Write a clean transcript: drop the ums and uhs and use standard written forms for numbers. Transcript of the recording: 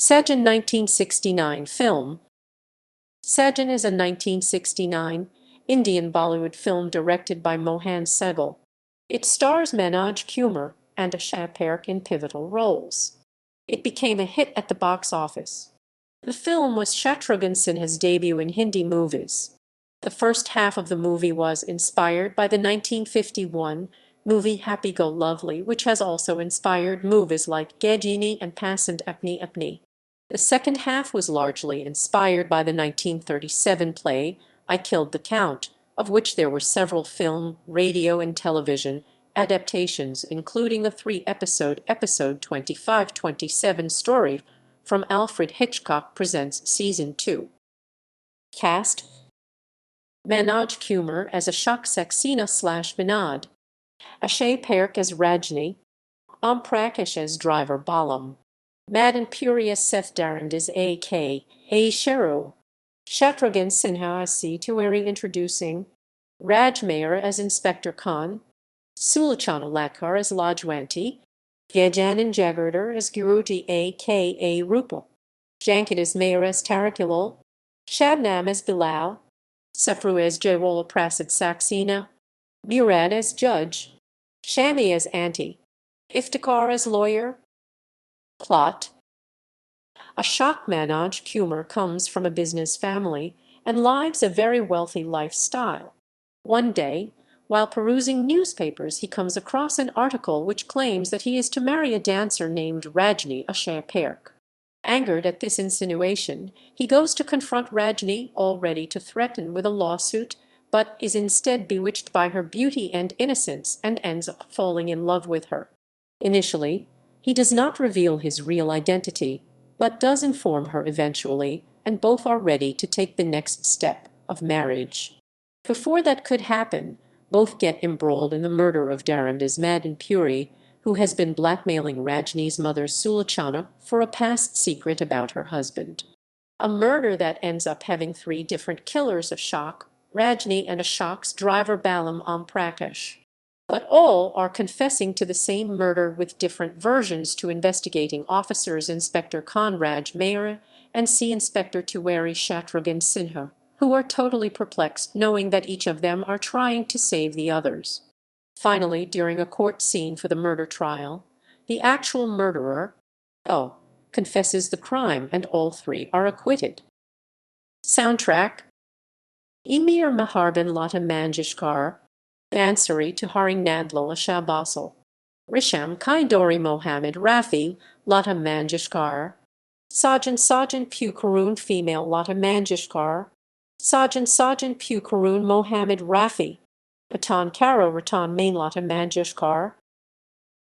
Sajan 1969 film. Sajan is a 1969 Indian Bollywood film directed by Mohan Segal. It stars Manoj, Kumar, and Asha Parekh in pivotal roles. It became a hit at the box office. The film was Shatrughan Sinha's debut in Hindi movies. The first half of the movie was inspired by the 1951 movie Happy Go Lovely, which has also inspired movies like Ghajini and Pasand Apni. The second half was largely inspired by the 1937 play I Killed the Count, of which there were several film, radio, and television adaptations, including a three-episode episode 25-27 story from Alfred Hitchcock Presents Season 2. Cast: Manoj Kumar as Ashok Saxena/Vinod, Asha Parekh as Rajni, Prakash as driver Balam, Madan Puri as Seth Darand as A.K.A. Shero, Shatrughan Sinha as C. Tiwari introducing, Raj Mayer as Inspector Khan, Sulachana Lakhar as Lajwanti, Gajanan Jagardar as Giruti A.K.A. Rupal, Jankit as Mayor as Tarakilal, Shabnam as Bilal, Safru as Jaiwala Prasad Saxena, Murad as Judge, Shami as Auntie, Iftikhar as Lawyer. Plot: Ashok Manoj Kumar comes from a business family and lives a very wealthy lifestyle. One day, while perusing newspapers, he comes across an article which claims that he is to marry a dancer named Rajni Asha Parekh. Angered at this insinuation, he goes to confront Rajni, all ready to threaten with a lawsuit, but is instead bewitched by her beauty and innocence and ends up falling in love with her. Initially, he does not reveal his real identity, but does inform her eventually, and both are ready to take the next step of marriage. Before that could happen, both get embroiled in the murder of Daranda's Madan Puri, who has been blackmailing Rajni's mother Sulachana for a past secret about her husband. A murder that ends up having three different killers: Ashok, Rajni, and Ashok's driver Balam Prakash. But all are confessing to the same murder with different versions to investigating officers Inspector Khan Raj Mayer and C. Inspector Tiwari Shatrughan Sinha, who are totally perplexed knowing that each of them are trying to save the others. Finally, during a court scene for the murder trial, the actual murderer, confesses the crime and all three are acquitted. Soundtrack: Emir Maharbin Lata Mangeshkar, Bansuri to Haring Nadlala Shabasal, Risham Kaidori Mohammed Rafi, Lata Mangeshkar, Sajan Pu Karun female Lata Mangeshkar, Sajan Pu Karun Mohammed Rafi, Patan Karo Ratan Main Lata Mangeshkar,